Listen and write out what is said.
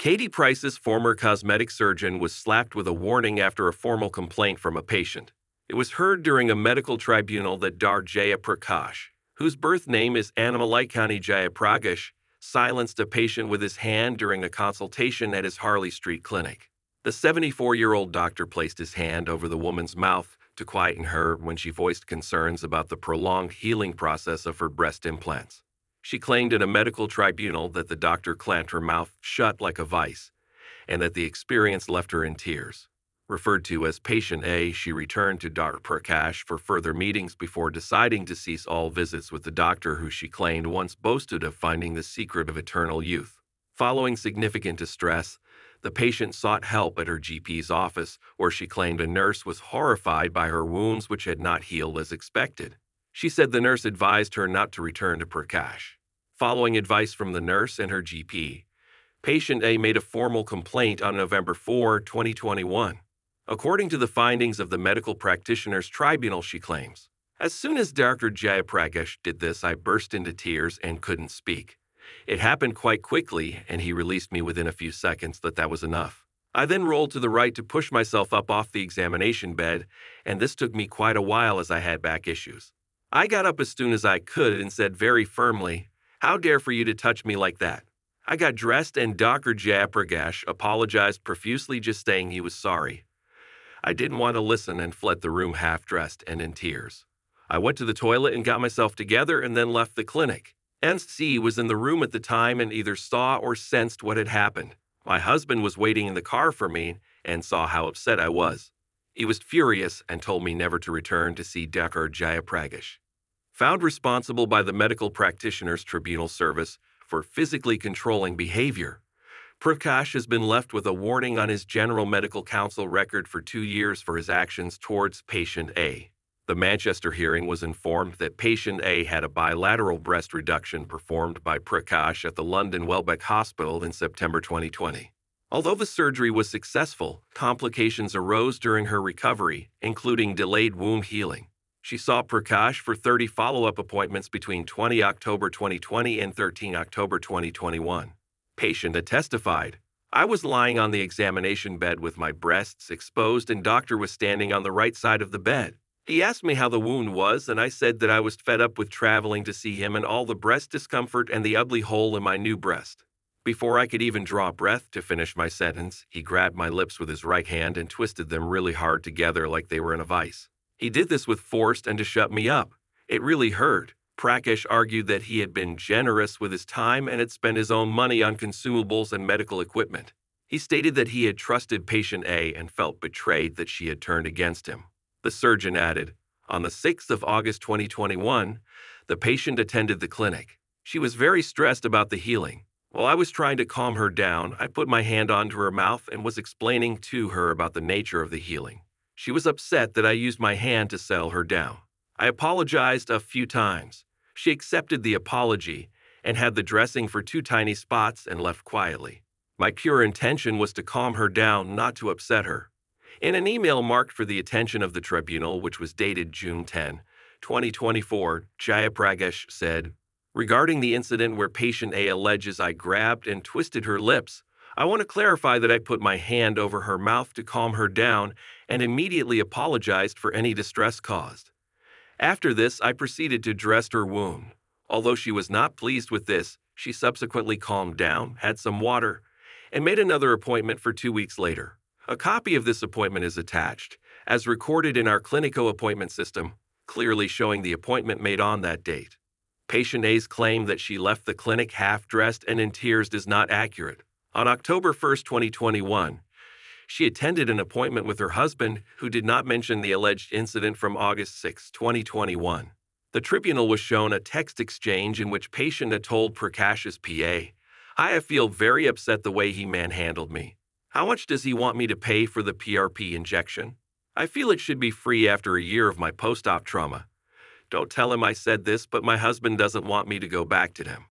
Katie Price's former cosmetic surgeon was slapped with a warning after a formal complaint from a patient. It was heard during a medical tribunal that Dr Jeya Prakash, whose birth name is Annamalaikani Jeyapragash, silenced a patient with his hand during a consultation at his Harley Street clinic. The 74-year-old doctor placed his hand over the woman's mouth to quieten her when she voiced concerns about the prolonged healing process of her breast implants. She claimed in a medical tribunal that the doctor clamped her mouth shut like a vice and that the experience left her in tears. Referred to as Patient A, she returned to Dr Prakash for further meetings before deciding to cease all visits with the doctor who she claimed once boasted of finding the secret of eternal youth. Following significant distress, the patient sought help at her GP's office, where she claimed a nurse was horrified by her wounds which had not healed as expected. She said the nurse advised her not to return to Prakash. Following advice from the nurse and her GP, Patient A made a formal complaint on November 4, 2021. According to the findings of the medical practitioner's tribunal, she claims, "As soon as Dr. Jeya Prakash did this, I burst into tears and couldn't speak. It happened quite quickly, and he released me within a few seconds that was enough. I then rolled to the right to push myself up off the examination bed, and this took me quite a while as I had back issues. I got up as soon as I could and said very firmly, 'How dare for you to touch me like that?' I got dressed and Dr. Jeya Prakash apologized profusely, just saying he was sorry. I didn't want to listen and fled the room half-dressed and in tears. I went to the toilet and got myself together and then left the clinic. NC was in the room at the time and either saw or sensed what had happened. My husband was waiting in the car for me and saw how upset I was. He was furious and told me never to return to see Dr. Jeya Prakash." Found responsible by the Medical Practitioners Tribunal Service for physically controlling behavior, Prakash has been left with a warning on his General Medical Council record for 2 years for his actions towards Patient A. The Manchester hearing was informed that Patient A had a bilateral breast reduction performed by Prakash at the London Welbeck Hospital in September 2020. Although the surgery was successful, complications arose during her recovery, including delayed wound healing. She saw Prakash for 30 follow-up appointments between 20 October 2020 and 13 October 2021. Patient testified, "I was lying on the examination bed with my breasts exposed and doctor was standing on the right side of the bed. He asked me how the wound was and I said that I was fed up with traveling to see him and all the breast discomfort and the ugly hole in my new breast. Before I could even draw breath to finish my sentence, he grabbed my lips with his right hand and twisted them really hard together like they were in a vice. He did this with force and to shut me up. It really hurt." Prakash argued that he had been generous with his time and had spent his own money on consumables and medical equipment. He stated that he had trusted Patient A and felt betrayed that she had turned against him. The surgeon added, "On the 6th of August 2021, the patient attended the clinic. She was very stressed about the healing. While I was trying to calm her down, I put my hand onto her mouth and was explaining to her about the nature of the healing. She was upset that I used my hand to settle her down. I apologized a few times. She accepted the apology and had the dressing for 2 tiny spots and left quietly. My pure intention was to calm her down, not to upset her." In an email marked for the attention of the tribunal, which was dated June 10, 2024, Jeya Prakash said, "Regarding the incident where Patient A alleges I grabbed and twisted her lips, I want to clarify that I put my hand over her mouth to calm her down and immediately apologized for any distress caused. After this, I proceeded to dress her wound. Although she was not pleased with this, she subsequently calmed down, had some water, and made another appointment for 2 weeks later. A copy of this appointment is attached, as recorded in our Clinico appointment system, clearly showing the appointment made on that date. Patient A's claim that she left the clinic half-dressed and in tears is not accurate. On October 1, 2021, she attended an appointment with her husband, who did not mention the alleged incident from August 6, 2021. The tribunal was shown a text exchange in which patient had told Prakash's PA, "I feel very upset the way he manhandled me. How much does he want me to pay for the PRP injection? I feel it should be free after a year of my post-op trauma. Don't tell him I said this, but my husband doesn't want me to go back to him."